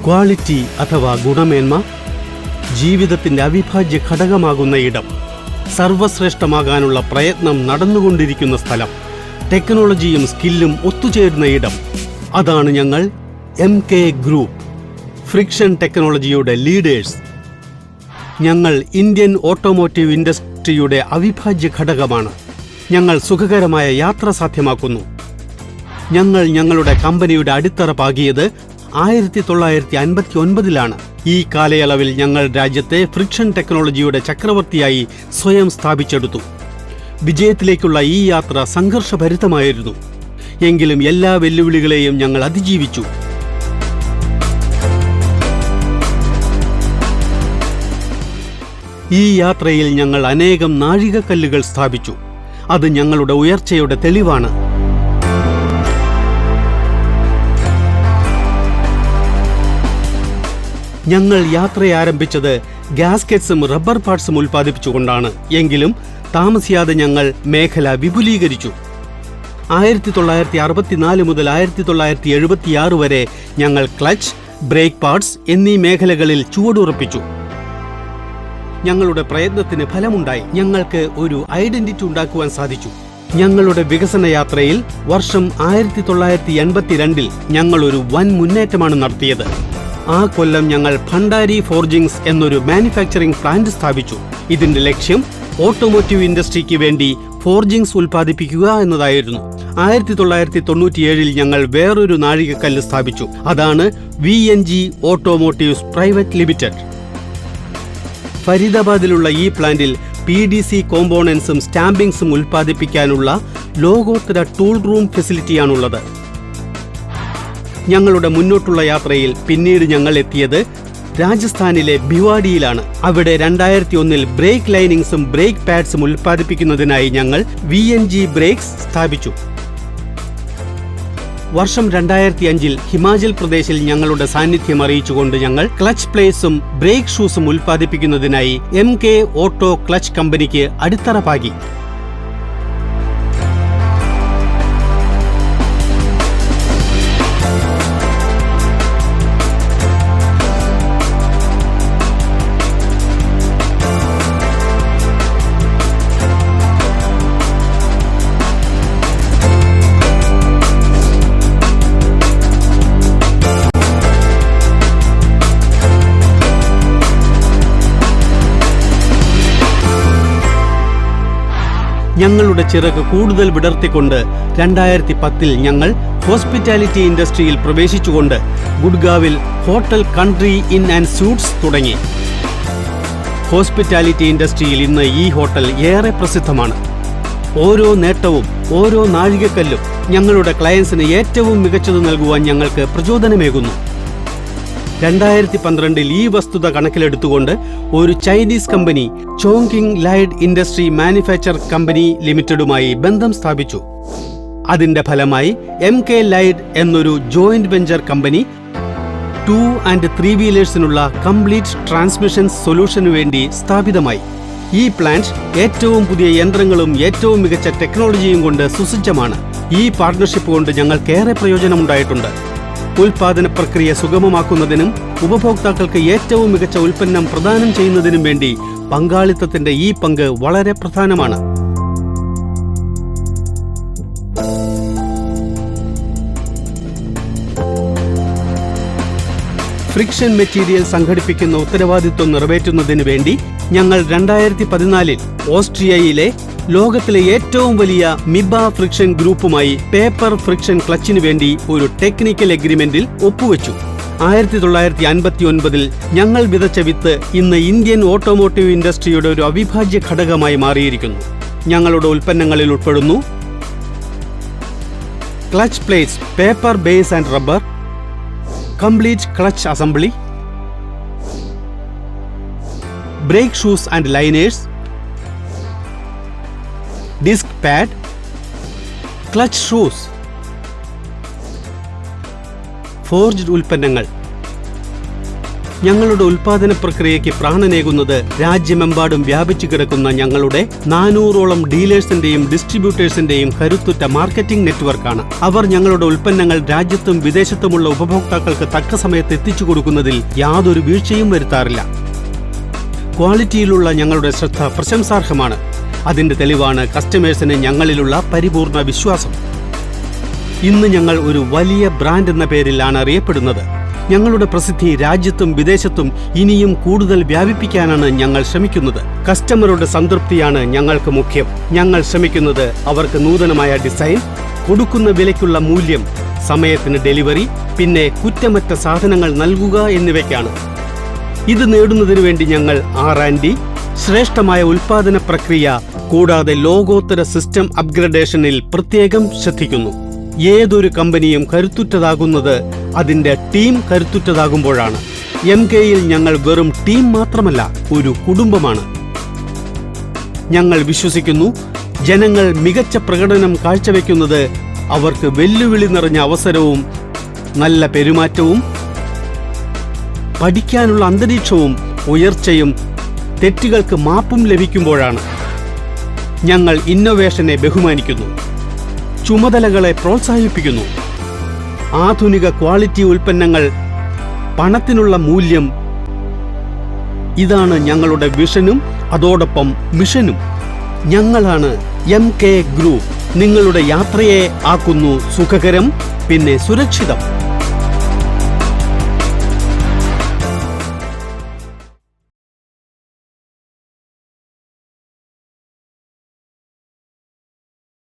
Quality അഥവാ ഗുണമേന്മ ജീവിതത്തിൻ്റെ അവിഭാജ്യ ഘടകമാകുന്ന ഇടം, സർവശ്രേഷ്ഠമാകാനുള്ള പ്രയത്നം നടന്നുകൊണ്ടിരിക്കുന്ന സ്ഥലം, ടെക്നോളജിയും സ്കില്ലും ഒത്തുചേരുന്ന ഇടം, അതാണ് ഞങ്ങൾ MK ഗ്രൂപ്പ്, ഫ്രിക്ഷൻ ടെക്നോളജിയുടെ ലീഡേഴ്സ്. ഞങ്ങൾ ഇന്ത്യൻ ഓട്ടോമോട്ടീവ് ഇൻഡസ്ട്രിയുടെ അവിഭാജ്യ ഘടകമാണ്. ഞങ്ങൾ സുഖകരമായ യാത്ര സാധ്യമാക്കുന്നു. ഞങ്ങൾ ഞങ്ങളുടെ കമ്പനിയുടെ അടിത്തറ പാകിയത് 1959-ലാണ്. ഈ കാലയളവിൽ ഞങ്ങൾ രാജ്യത്തെ ഫ്രിക്ഷൻ ടെക്നോളജിയുടെ ചക്രവർത്തിയായി സ്വയം സ്ഥാപിച്ചെടുത്തു. വിജയത്തിലേക്കുള്ള ഈ യാത്ര സംഘർഷഭരിതമായിരുന്നു. എങ്കിലും എല്ലാ വെല്ലുവിളികളെയും ഞങ്ങൾ അതിജീവിച്ചു. ഈ യാത്രയിൽ ഞങ്ങൾ അനേകം നാഴികക്കല്ലുകൾ സ്ഥാപിച്ചു. അത് ഞങ്ങളുടെ ഉയർച്ചയുടെ തെളിവാണ്. ഞങ്ങൾ യാത്ര ആരംഭിച്ചത് ഗ്യാസ്കറ്റ്സും റബ്ബർ പാർട്സും ഉൽപ്പാദിപ്പിച്ചുകൊണ്ടാണ്. എങ്കിലും താമസിയാതെ ഞങ്ങൾ മേഖല വിപുലീകരിച്ചു. 1964 മുതൽ 1976 വരെ ഞങ്ങൾ ക്ലച്ച്, ബ്രേക്ക് പാർട്സ് എന്നീ മേഖലകളിൽ ചുവടുറപ്പിച്ചു. ഞങ്ങളുടെ പ്രയത്നത്തിന് ഫലമുണ്ടായി. ഞങ്ങൾക്ക് ഒരു ഐഡന്റിറ്റി ഉണ്ടാക്കുവാൻ സാധിച്ചു. ഞങ്ങളുടെ വികസന യാത്രയിൽ വർഷം 1982 ഞങ്ങൾ ഒരു വൻ മുന്നേറ്റമാണ് നടത്തിയത്. ആ കൊല്ലം ഞങ്ങൾ ഭണ്ഡാരി ഫോർജിങ്സ് എന്നൊരു മാനുഫാക്ചറിംഗ് പ്ലാന്റ് സ്ഥാപിച്ചു. ഇതിന്റെ ലക്ഷ്യം ഓട്ടോമോട്ടീവ് ഇൻഡസ്ട്രിക്ക് വേണ്ടി ഫോർജിങ്സ് ഉൽപ്പാദിപ്പിക്കുക എന്നതായിരുന്നു. 1997 ഞങ്ങൾ വേറൊരു നാഴികക്കല്ല് സ്ഥാപിച്ചു. അതാണ് VNG ഓട്ടോമോട്ടീവ്സ് പ്രൈവറ്റ് ലിമിറ്റഡ്. ഫരീദാബാദിലുള്ള ഈ പ്ലാന്റിൽ PDC കോമ്പോണൻസും സ്റ്റാമ്പിങ്സും ഉൽപ്പാദിപ്പിക്കാനുള്ള ലോകോത്തര ടൂൾ റൂം ഫെസിലിറ്റിയാണുള്ളത്. ഞങ്ങളുടെ മുന്നോട്ടുള്ള യാത്രയിൽ പിന്നീട് ഞങ്ങൾ എത്തിയത് രാജസ്ഥാനിലെ ഭിവാഡിയിലാണ്. അവിടെ 2001 ബ്രേക്ക് ലൈനിങ്സും ബ്രേക്ക് പാഡ്സും ഉൽപ്പാദിപ്പിക്കുന്നതിനായി ഞങ്ങൾ VNG ബ്രേക്സ് സ്ഥാപിച്ചു. വർഷം 2005 ഹിമാചൽ പ്രദേശിൽ ഞങ്ങളുടെ സാന്നിധ്യം അറിയിച്ചുകൊണ്ട് ഞങ്ങൾ ക്ലച്ച് പ്ലേസും ബ്രേക്ക് ഷൂസും ഉൽപ്പാദിപ്പിക്കുന്നതിനായി MK ഓട്ടോ ക്ലച്ച് കമ്പനിക്ക് അടിത്തറ പാകി. ഞങ്ങളുടെ ചിറക് കൂടുതൽ വിടർത്തിക്കൊണ്ട് 2010 ഞങ്ങൾ ഹോസ്പിറ്റാലിറ്റി ഇൻഡസ്ട്രിയിൽ പ്രവേശിച്ചുകൊണ്ട് ഗുഡ്ഗാവിൽ hotel country inn and suites തുടങ്ങി. ഹോസ്പിറ്റാലിറ്റി ഇൻഡസ്ട്രിയിൽ ഇന്ന് ഈ ഹോട്ടൽ ഏറെ പ്രസിദ്ധമാണ്. ഓരോ നേട്ടവും ഓരോ നാഴികക്കല്ലും ഞങ്ങളുടെ ക്ലയൻസിന് ഏറ്റവും മികച്ചത് നൽകുവാൻ ഞങ്ങൾക്ക് പ്രചോദനമേകുന്നു. 2012 ഈ വസ്തുത കണക്കിലെടുത്തുകൊണ്ട് ഒരു Chinese company Chongqing Lide industry manufacture company ലിമിറ്റഡുമായി ബന്ധം സ്ഥാപിച്ചു. അതിന്റെ ഫലമായി MK ലൈഡ് എന്നൊരു ജോയിന്റ് വെഞ്ചർ കമ്പനി 2 and 3 വീലേഴ്സിനുള്ള കംപ്ലീറ്റ് ട്രാൻസ്മിഷൻ സൊല്യൂഷനു വേണ്ടി സ്ഥാപിതമായി. ഈ പ്ലാന്റ് ഏറ്റവും പുതിയ യന്ത്രങ്ങളും ഏറ്റവും മികച്ച ടെക്നോളജിയും കൊണ്ട് സുസജ്ജമാണ്. ഈ പാർട്ണർഷിപ്പ് കൊണ്ട് ഞങ്ങൾക്കേറെ പ്രയോജനമുണ്ടായിട്ടുണ്ട്. ഉൽപാദന പ്രക്രിയ സുഗമമാക്കുന്നതിനും ഉപഭോക്താക്കൾക്ക് ഏറ്റവും മികച്ച ഉൽപ്പന്നം പ്രദാനം ചെയ്യുന്നതിനും വേണ്ടി പങ്കാളിത്തത്തിന്റെ ഈ പങ്ക് വളരെ പ്രധാനമാണ്. ഫ്രിക്ഷൻ മെറ്റീരിയൽ സംഘടിപ്പിക്കുന്ന ഉത്തരവാദിത്വം നിറവേറ്റുന്നതിന് വേണ്ടി ഞങ്ങൾ 2014 ഓസ്ട്രിയയിലെ ലോകത്തിലെ ഏറ്റവും വലിയ മിബ ഫ്രിക്ഷൻ ഗ്രൂപ്പുമായി പേപ്പർ ഫ്രിക്ഷൻ ക്ലച്ചിന് വേണ്ടി ഒരു ടെക്നിക്കൽ എഗ്രിമെന്റിൽ ഒപ്പുവെച്ചു. 1959 ഞങ്ങൾ വിതച്ച വിത്ത് ഇന്ന് ഇന്ത്യൻ ഓട്ടോമോട്ടീവ് ഇൻഡസ്ട്രിയുടെ ഒരു അവിഭാജ്യ ഘടകമായി മാറിയിരിക്കുന്നു. ഞങ്ങളുടെ ഉൽപ്പന്നങ്ങളിൽ ഉൾപ്പെടുന്നു clutch plates, paper base and rubber, complete clutch assembly, brake shoes and liners, disc pad, clutch shoes, forged ഉൽപ്പന്നങ്ങൾ, ഞങ്ങളുടെ ഉൽപാദന പ്രക്രിയയ്ക്ക് പ്രാണനേകുന്നത് രാജ്യമെമ്പാടും വ്യാപിച്ചു കിടക്കുന്ന ഞങ്ങളുടെ 400ഓളം ഡീലേഴ്സിന്റെയും ഡിസ്ട്രിബ്യൂട്ടേഴ്സിന്റെയും കരുത്തുറ്റ മാർക്കറ്റിംഗ് നെറ്റ്വർക്കാണ്. അവർ ഞങ്ങളുടെ ഉൽപ്പന്നങ്ങൾ രാജ്യത്തും വിദേശത്തുമുള്ള ഉപഭോക്താക്കൾക്ക് തക്ക സമയത്ത് എത്തിച്ചു കൊടുക്കുന്നതിൽ യാതൊരു വീഴ്ചയും വരുത്താറില്ല. ക്വാളിറ്റിയിലുള്ള ഞങ്ങളുടെ ശ്രദ്ധ പ്രശംസാർഹമാണ്. അതിന്റെ തെളിവാണ് കസ്റ്റമേഴ്സിന് ഞങ്ങളിലുള്ള പരിപൂർണ വിശ്വാസം. ഇന്ന് ഞങ്ങൾ ഒരു വലിയ ബ്രാൻഡ് എന്ന പേരിലാണ് അറിയപ്പെടുന്നത്. ഞങ്ങളുടെ പ്രസിദ്ധി രാജ്യത്തും വിദേശത്തും ഇനിയും കൂടുതൽ വ്യാപിപ്പിക്കാനാണ് ഞങ്ങൾ ശ്രമിക്കുന്നത്. കസ്റ്റമറുടെ സംതൃപ്തിയാണ് ഞങ്ങൾക്ക് മുഖ്യം. ഞങ്ങൾ ശ്രമിക്കുന്നത് അവർക്ക് നൂതനമായ ഡിസൈൻ, കൊടുക്കുന്ന വിലയ്ക്കുള്ള മൂല്യം, സമയത്തിന് ഡെലിവറി, പിന്നെ കുറ്റമറ്റ സാധനങ്ങൾ നൽകുക എന്നിവയ്ക്കാണ്. ഇത് നേടുന്നതിനു വേണ്ടി ഞങ്ങൾ R&D, ശ്രേഷ്ഠമായ ഉൽപാദന പ്രക്രിയ കൂടാതെ ലോകോത്തര സിസ്റ്റം അപ്ഗ്രഡേഷനിൽ പ്രത്യേകം ശ്രദ്ധിക്കുന്നു. ഏതൊരു കമ്പനിയും കരുത്തുറ്റതാകുന്നത് അതിന്റെ ടീം കരുത്തുറ്റതാകുമ്പോഴാണ്. MKയിൽ ഞങ്ങൾ വെറും ടീം മാത്രമല്ല, ഒരു കുടുംബമാണ്. ഞങ്ങൾ വിശ്വസിക്കുന്നു, ജനങ്ങൾ മികച്ച പ്രകടനം കാഴ്ചവെക്കുന്നത് അവർക്ക് വെല്ലുവിളി നിറഞ്ഞ അവസരവും നല്ല പെരുമാറ്റവും പഠിക്കാനുള്ള അന്തരീക്ഷവും ഉയർച്ചയും തെറ്റുകൾക്ക് മാപ്പും ലഭിക്കുമ്പോഴാണ്. ഞങ്ങൾ ഇന്നൊവേഷനെ ബഹുമാനിക്കുന്നു, ചുമതലകളെ പ്രോത്സാഹിപ്പിക്കുന്നു. ആധുനിക ക്വാളിറ്റി ഉൽപ്പന്നങ്ങൾ, പണത്തിനുള്ള മൂല്യം, ഇതാണ് ഞങ്ങളുടെ വിഷനും അതോടൊപ്പം മിഷനും. ഞങ്ങളാണ് MK ഗ്രൂപ്പ്. നിങ്ങളുടെ യാത്രയെ ആക്കുന്നു സുഖകരം, പിന്നെ സുരക്ഷിതം.